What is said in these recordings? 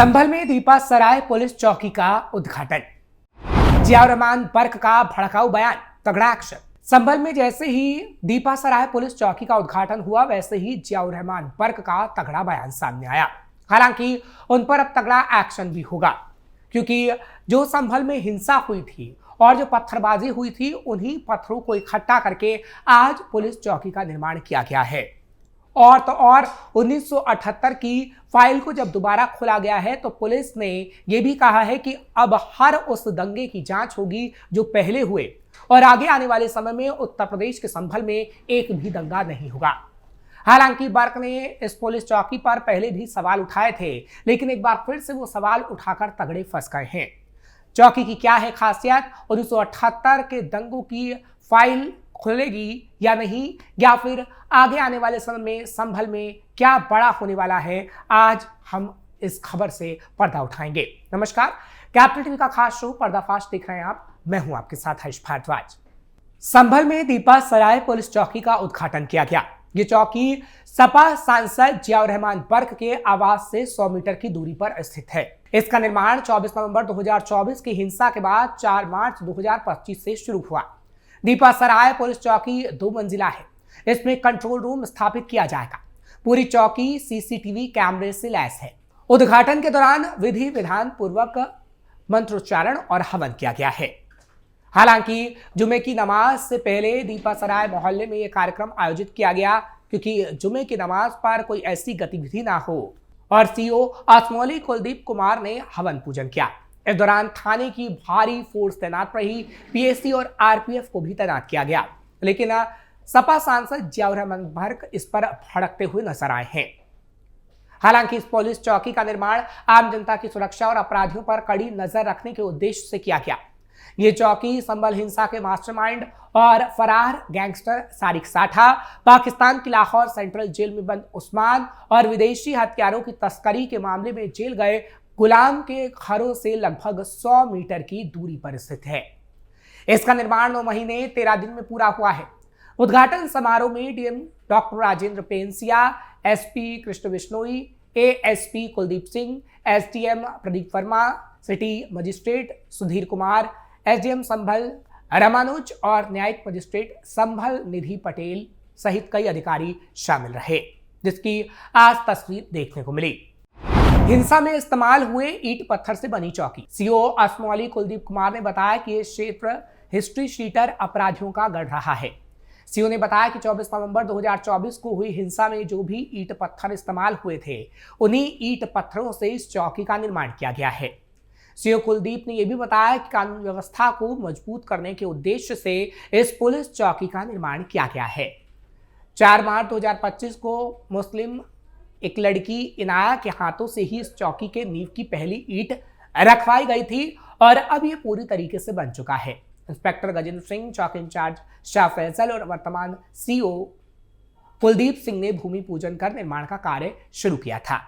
संभल में दीपा सराय पुलिस चौकी का उद्घाटन। जियाउर रहमान बर्क का भड़काऊ बयान, तगड़ा एक्शन। संभल में जैसे ही दीपा सराय पुलिस चौकी का उद्घाटन हुआ, वैसे ही जियाउर रहमान बर्क का तगड़ा बयान सामने आया। हालांकि उन पर अब तगड़ा एक्शन भी होगा, क्योंकि जो संभल में हिंसा हुई थी और जो पत्थरबाजी हुई थी, उन्हीं पत्थरों को इकट्ठा करके आज पुलिस चौकी का निर्माण किया गया है। और तो और 1978 की फाइल को जब दोबारा खोला गया है, तो पुलिस ने यह भी कहा है कि अब हर उस दंगे की जांच होगी जो पहले हुए, और आगे आने वाले समय में उत्तर प्रदेश के संभल में एक भी दंगा नहीं होगा। हालांकि बर्क ने इस पुलिस चौकी पर पहले भी सवाल उठाए थे, लेकिन एक बार फिर से वो सवाल उठाकर तगड़े फंस गए हैं। चौकी की क्या है खासियत, 1978 के दंगों की फाइल खुलेगी या नहीं, या फिर आगे आने वाले समय में संभल में क्या बड़ा होने वाला है, आज हम इस खबर से पर्दा उठाएंगे। नमस्कार, कैपिटल टीवी का खास शो पर्दाफाश देख रहे हैं आप। मैं हूं आपके साथ हर्ष भारद्वाज। संभल में दीपा सराय पुलिस चौकी का उद्घाटन किया गया। ये चौकी सपा सांसद जियाउर रहमान बर्क के आवास से 100 मीटर की दूरी पर स्थित है। इसका निर्माण 24 नवंबर 2024 की हिंसा के बाद 4 मार्च 2025 से शुरू हुआ। दीपा सराय पुलिस चौकी 2 मंजिला है। इसमें कंट्रोल रूम स्थापित किया जाएगा। पूरी चौकी सीसीटीवी कैमरे से लैस है। उद्घाटन के दौरान विधि विधान पूर्वक मंत्रोच्चारण और हवन किया गया है। हालांकि जुमे की नमाज से पहले दीपा सराय मोहल्ले में यह कार्यक्रम आयोजित किया गया, क्योंकि जुमे की नमाज पर कोई ऐसी गतिविधि ना हो, और सीओ आसमौली कुलदीप कुमार ने हवन पूजन किया। इस दौरान थाने की भारी फोर्स तैनात रही। पीएससी और आरपीएफ को भी तैनात किया गया, लेकिन सपा सांसद जियाउर रहमान बर्क इस पर भड़कते हुए नजर आए हैं। हालांकि इस पुलिस चौकी का निर्माण आम जनता की सुरक्षा और अपराधियों पर कड़ी नजर रखने के उद्देश्य से किया गया। ये चौकी संभल हिंसा के मास्टरमाइंड और फरार गैंगस्टर सारिक साठा, पाकिस्तान की लाहौर सेंट्रल जेल में बंद उस्मान और विदेशी हथियारों की तस्करी के मामले में जेल गए गुलाम के घरों से लगभग 100 मीटर की दूरी पर स्थित है। इसका निर्माण 9 महीने 13 दिन में पूरा हुआ है। उद्घाटन समारोह में DM doctor Rajendra Pensiya, SP Krishna Bishnoi, ASP Kuldeep Singh, SDM Pradeep Verma, city magistrate Sudhir Kumar, SDM Sambhal Ramanuj और न्यायिक मजिस्ट्रेट संभल निधि पटेल सहित कई अधिकारी शामिल रहे, जिसकी आज तस्वीर देखने को मिली। हिंसा में इस्तेमाल हुए ईंट पत्थर से बनी चौकी। सीओ आसमौली कुलदीप कुमार ने बताया कि यह क्षेत्र हिस्ट्री शीटर अपराधियों का गढ़ रहा है। सीओ ने बताया कि 24 नवंबर 2024 को हुई हिंसा में जो भी ईंट पत्थर इस्तेमाल हुए थे, उन्हीं ईंट पत्थरों से इस चौकी का निर्माण किया गया है। सीओ कुलदीप ने यह भी बताया कि कानून व्यवस्था को मजबूत करने के उद्देश्य से इस पुलिस चौकी का निर्माण किया गया है। 4 मार्च 2025 को मुस्लिम एक लड़की इनाया के हाथों से ही इस चौकी के नींव की पहली ईंट रखवाई गई थी, और अब ये पूरी तरीके से बन चुका है। इंस्पेक्टर गजेंद्र सिंह, चौकी इंचार्ज शाह फैसल और वर्तमान सीओ कुलदीप सिंह ने भूमि पूजन कर निर्माण का कार्य शुरू किया था।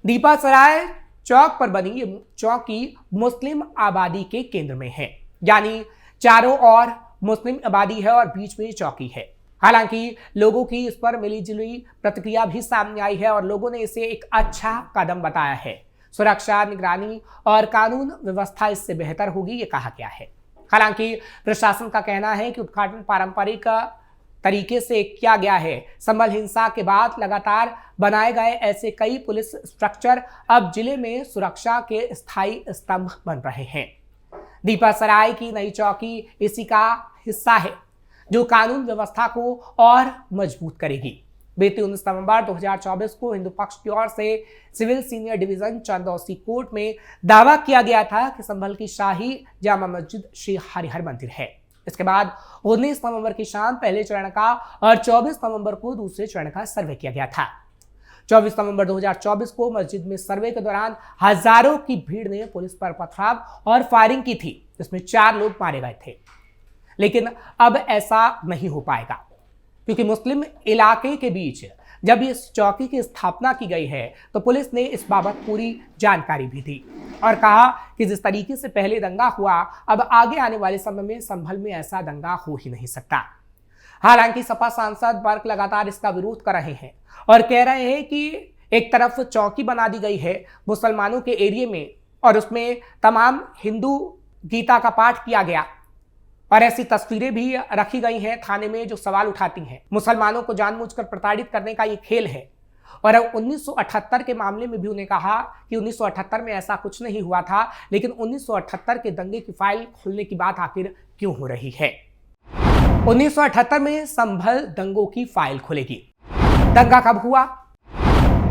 दीपा सराय चौक पर बनी ये चौकी मुस्लिम आबादी के केंद्र में है, यानी चारों ओर मुस्लिम आबादी है और बीच में चौकी है। हालांकि लोगों की इस पर मिलीजुली प्रतिक्रिया भी सामने आई है, और लोगों ने इसे एक अच्छा कदम बताया है। सुरक्षा, निगरानी और कानून व्यवस्था इससे बेहतर होगी, ये कहा गया है। हालांकि प्रशासन का कहना है कि उद्घाटन पारंपरिक तरीके से किया गया है। संभल हिंसा के बाद लगातार बनाए गए ऐसे कई पुलिस स्ट्रक्चर अब जिले में सुरक्षा के स्थायी स्तंभ बन रहे हैं। दीपा सराय की नई चौकी इसी का हिस्सा है, जो कानून व्यवस्था को और मजबूत करेगी। बीते 19 नवंबर 2024 को हिंदू पक्ष की ओर से civil senior division Chandausi court में दावा किया गया था कि संभल की शाही जामा मस्जिद श्री हरिहर मंदिर है। इसके बाद 19 नवंबर की शाम पहले चरण का और 24 नवंबर को दूसरे चरण का सर्वे किया गया था। 24 नवंबर 2024 को मस्जिद में सर्वे के दौरान हजारों की भीड़ ने पुलिस पर पथराव और फायरिंग की थी, जिसमें 4 लोग मारे गए थे। लेकिन अब ऐसा नहीं हो पाएगा, क्योंकि मुस्लिम इलाके के बीच जब इस चौकी की स्थापना की गई है, तो पुलिस ने इस बाबत पूरी जानकारी भी दी और कहा कि जिस तरीके से पहले दंगा हुआ, अब आगे आने वाले समय में संभल में ऐसा दंगा हो ही नहीं सकता। हालांकि सपा सांसद बर्क लगातार इसका विरोध कर रहे हैं और कह रहे हैं कि एक तरफ चौकी बना दी गई है मुसलमानों के एरिया में और उसमें तमाम हिंदू गीता का पाठ किया गया और ऐसी तस्वीरें भी रखी गई हैं थाने में जो सवाल उठाती हैं। मुसलमानों को जानबूझकर प्रताड़ित करने का ये खेल है। और 1978 के मामले में भी उन्हें कहा कि 1978 में ऐसा कुछ नहीं हुआ था, लेकिन 1978 के दंगे की फाइल खोलने की बात आखिर क्यों हो रही है। 1978 में संभल दंगों की फाइल खुलेगी। दंगा कब हुआ,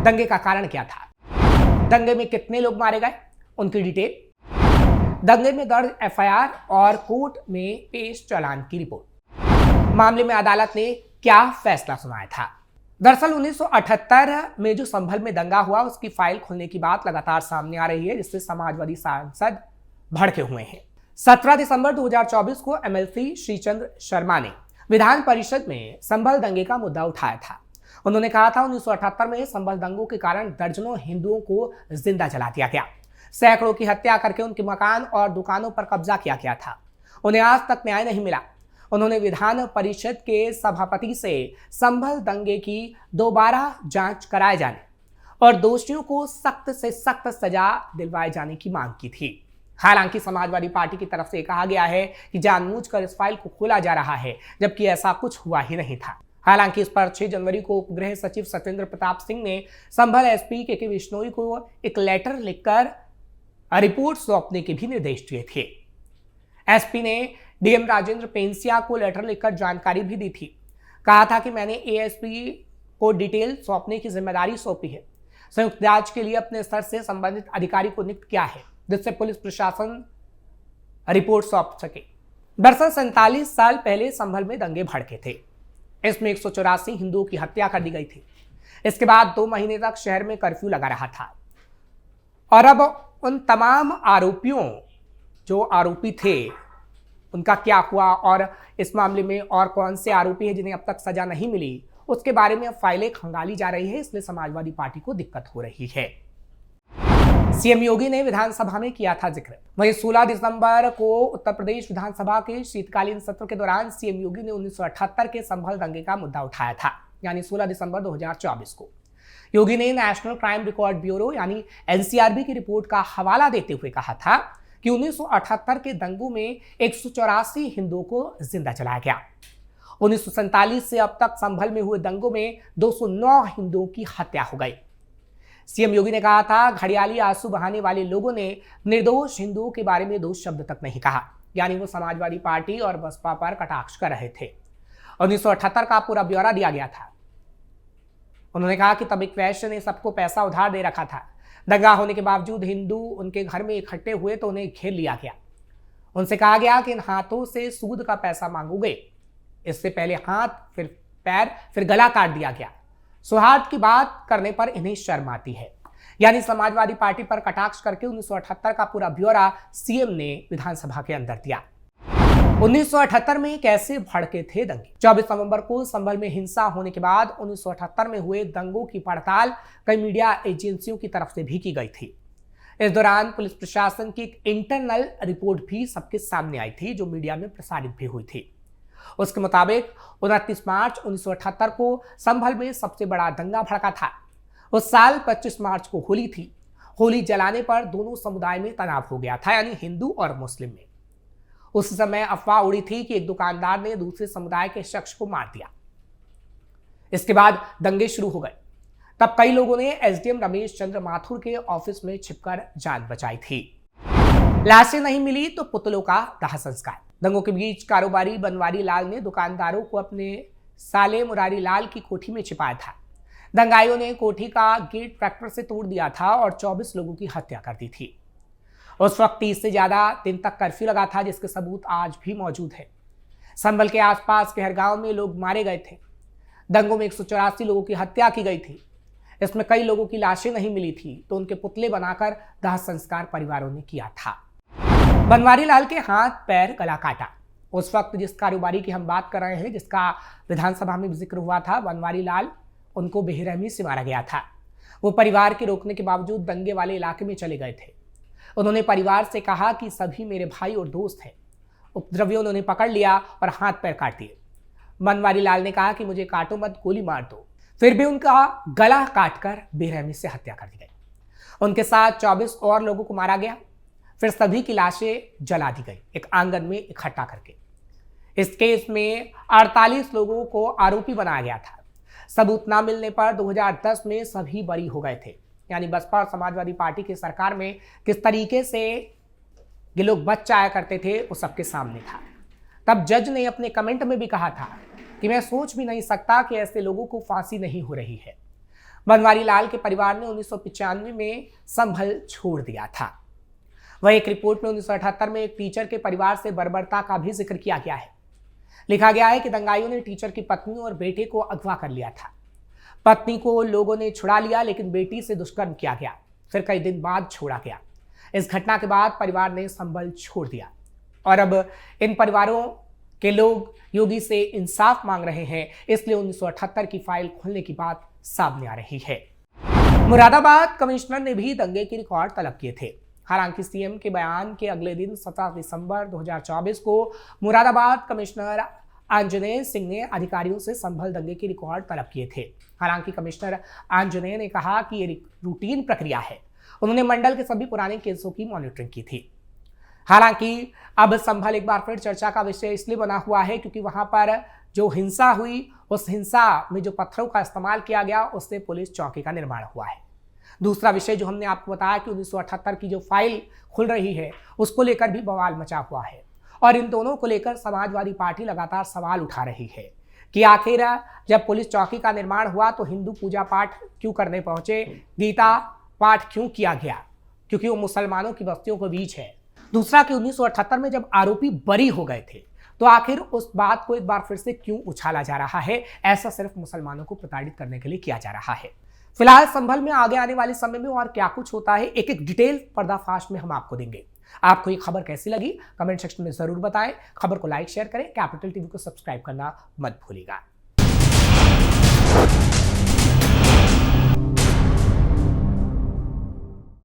दंगे का कारण क्या था, दंगे में कितने लोग मारे गए, उनकी डिटेल, दंगे में दर्ज एफआईआर और कोर्ट में पेश चालान की रिपोर्ट, मामले में अदालत ने क्या फैसला सुनाया था। दरअसल 1978 में जो संभल में दंगा हुआ उसकी फाइल खुलने की बात लगातार सामने आ रही है, जिससे समाजवादी सांसद भड़के हुए हैं। 17 दिसंबर 2024 को एमएलसी श्रीचंद्र शर्मा ने विधान परिषद में संभल दंगे का मुद्दा उठाया था। उन्होंने कहा था 1978 में संभल दंगों के कारण दर्जनों हिंदुओं को जिंदा जला दिया गया, सैकड़ों की हत्या करके उनके मकान और दुकानों पर कब्जा किया गया था। उन्हें आज तक न्याय नहीं मिला। उन्होंने विधान परिषद के सभापति से संभल दंगे की दोबारा जांच कराए जाने और दोषियों को सख्त से सख्त सजा दिलवाए जाने की मांग की थी। हालांकि समाजवादी पार्टी की तरफ से कहा गया है कि जानबूझकर इस फाइल को खोला जा रहा है, जबकि ऐसा कुछ हुआ ही नहीं था। हालांकि इस पर 6 जनवरी को उपगृह सचिव सत्येंद्र प्रताप सिंह ने संभल एसपी के बिश्नोई को एक लेटर लिखकर रिपोर्ट सौंपने के भी निर्देश दिए थे। एसपी ने डीएम राजेंद्र पेंसिया को लेटर लिखकर जानकारी भी दी थी। कहा था कि मैंने एएसपी को डिटेल सौंपने की जिम्मेदारी सौंपी है। संयुक्त जांच के लिए अपने स्तर से संबंधित अधिकारी को नियुक्त किया है, जिससे पुलिस प्रशासन रिपोर्ट सौंप सके। दरअसल 47 साल पहले संभल में दंगे भड़के थे। इसमें 184 हिंदुओं की हत्या कर दी गई थी। इसके बाद 2 महीने तक शहर में कर्फ्यू लगा रहा था और अब उन तमाम आरोपियों जो आरोपी थे उनका क्या हुआ और इस मामले में और कौन से आरोपी हैं जिन्हें अब तक सजा नहीं मिली, उसके बारे में अब फाइलें खंगाली जा रही है। इसलिए समाजवादी पार्टी को दिक्कत हो रही है। सीएम योगी ने विधानसभा में किया था जिक्र। वहीं 16 दिसंबर को उत्तर प्रदेश विधानसभा के शीतकालीन सत्र के दौरान सीएम योगी ने 1978 के संभल दंगे का मुद्दा उठाया था, यानी 16 दिसंबर 2024 को। योगी ने नेशनल क्राइम रिकॉर्ड ब्यूरो यानी एनसीआरबी की रिपोर्ट का हवाला देते हुए कहा था कि 1978 के दंगों में 184 हिंदुओं को जिंदा जलाया गया। 1947 से अब तक संभल में हुए दंगों में 209 हिंदुओं की हत्या हो गई। सीएम योगी ने कहा था, घड़ियाली आंसू बहाने वाले लोगों ने निर्दोष हिंदुओं के बारे में 2 शब्द तक नहीं कहा, यानी वो समाजवादी पार्टी और बसपा पर कटाक्ष कर रहे थे। 1978 का पूरा ब्यौरा दिया गया था। उन्होंने कहा कि तब एक वैश्य ने सबको पैसा उधार दे रखा था। दंगा होने के बावजूद हिंदू उनके घर में इकट्ठे हुए तो उन्हें घेर लिया गया। उनसे कहा गया कि इन हाथों से सूद का पैसा मांगोगे। इससे पहले हाथ, फिर पैर, फिर गला काट दिया गया। सौहार्द की बात करने पर इन्हें शर्म आती है। यानी समाजवादी पार्टी पर कटाक्ष करके 1978 का पूरा ब्यौरा सीएम ने विधानसभा के अंदर दिया। 1978 में कैसे भड़के थे दंगे। 24 नवंबर को संभल में हिंसा होने के बाद 1978 में हुए दंगों की पड़ताल कई मीडिया एजेंसियों की तरफ से भी की गई थी। इस दौरान पुलिस प्रशासन की एक इंटरनल रिपोर्ट भी सबके सामने आई थी, जो मीडिया में प्रसारित भी हुई थी। उसके मुताबिक 29 मार्च 1978 को संभल में सबसे बड़ा दंगा भड़का था। उस साल 25 मार्च को होली थी। होली जलाने पर दोनों समुदाय में तनाव हो गया था, यानी हिंदू और मुस्लिम में। उस समय अफवाह उड़ी थी कि एक दुकानदार ने दूसरे समुदाय के शख्स को मार दिया। इसके बाद दंगे शुरू हो गए। तब कई लोगों ने एसडीएम रमेश चंद्र माथुर के ऑफिस में छिपकर जान बचाई थी। लाशें नहीं मिली तो पुतलों का दाह संस्कार। दंगों के बीच कारोबारी बनवारी लाल ने दुकानदारों को अपने साले मुरारी लाल की कोठी में छिपाया था। दंगाइयों ने कोठी का गेट ट्रैक्टर से तोड़ दिया था और 24 लोगों की हत्या कर दी थी। उस वक्त 30 से ज्यादा दिन तक कर्फ्यू लगा था, जिसके सबूत आज भी मौजूद है। संभल के आसपास के हर गांव में लोग मारे गए थे। दंगों में 184 लोगों की हत्या की गई थी। इसमें कई लोगों की लाशें नहीं मिली थी, तो उनके पुतले बनाकर दाह संस्कार परिवारों ने किया था। बनवारी लाल के हाथ, पैर, गला काटा। उस वक्त जिस कारोबारी की हम बात कर रहे हैं, जिसका विधानसभा में जिक्र हुआ था, बनवारी लाल, उनको बेरहमी से मारा गया था। वो परिवार के रोकने के बावजूद दंगे वाले इलाके में चले गए थे। उन्होंने परिवार से कहा कि सभी मेरे भाई और दोस्त हैं। उपद्रवियों ने उन्हें पकड़ लिया और हाथ पैर काट दिए। बनवारी लाल ने कहा कि मुझे काटो मत, गोली मार दो। फिर भी उनका गला काटकर बेरहमी से हत्या कर दी गई। उनके साथ 24 और लोगों को मारा गया। फिर सभी की लाशें जला दी गई, एक आंगन में इकट्ठा करके। इस केस में 48 लोगों को आरोपी बनाया गया था। सबूत न मिलने पर 2010 में सभी बरी हो गए थे। यानी बसपा और समाजवादी पार्टी की सरकार में किस तरीके से ये लोग बच जाया करते थे वो सबके सामने था। तब जज ने अपने कमेंट में भी कहा था कि मैं सोच भी नहीं सकता कि ऐसे लोगों को फांसी नहीं हो रही है। बनवारी लाल के परिवार ने 1995 में संभल छोड़ दिया था। वह एक रिपोर्ट में 1978 में एक टीचर के परिवार से बर्बरता का भी जिक्र किया गया है। लिखा गया है कि दंगाइयों ने टीचर की पत्नी और बेटे को अगवा कर लिया था। पत्नी को लोगों ने छुड़ा लिया, लेकिन बेटी से दुष्कर्म किया गया। फिर कई दिन बाद छोड़ा गया। इस घटना के बाद परिवार ने संभल छोड़ दिया और अब इन परिवारों के लोग योगी से इंसाफ मांग रहे हैं। इसलिए 1978 की फाइल खोलने की बात सामने आ रही है। मुरादाबाद कमिश्नर ने भी दंगे की रिकॉर्ड तलब किए थे। हालांकि सीएम के बयान के अगले दिन 17 दिसंबर 2024 को मुरादाबाद कमिश्नर आंजनेय सिंह ने अधिकारियों से संभल दंगे की रिकॉर्ड तलब किए थे। हालांकि कमिश्नर आंजनेय ने कहा कि ये रूटीन प्रक्रिया है। उन्होंने मंडल के सभी पुराने केसों की मॉनिटरिंग की थी। हालांकि अब संभल एक बार फिर चर्चा का विषय इसलिए बना हुआ है क्योंकि वहां पर जो हिंसा हुई, उस हिंसा में जो पत्थरों का इस्तेमाल किया गया, उससे पुलिस चौकी का निर्माण हुआ है। दूसरा विषय जो हमने आपको बताया कि 1978 की जो फाइल खुल रही है, उसको लेकर भी बवाल मचा हुआ है और इन दोनों को लेकर समाजवादी पार्टी लगातार सवाल उठा रही है कि आखिर जब पुलिस चौकी का निर्माण हुआ तो हिंदू पूजा पाठ क्यों करने पहुंचे, गीता पाठ क्यों किया गया, क्योंकि वो मुसलमानों की बस्तियों के बीच है। दूसरा कि 1978 में जब आरोपी बरी हो गए थे तो आखिर उस बात को एक बार फिर से क्यों उछाला जा रहा है। ऐसा सिर्फ मुसलमानों को प्रताड़ित करने के लिए किया जा रहा है। फिलहाल संभल में आगे आने वाले समय में और क्या कुछ होता है, एक एक डिटेल पर्दाफाश में हम आपको देंगे। आपको ये खबर कैसी लगी कमेंट सेक्शन में जरूर बताएं। खबर को लाइक शेयर करें, कैपिटल टीवी को सब्सक्राइब करना मत भूलिएगा।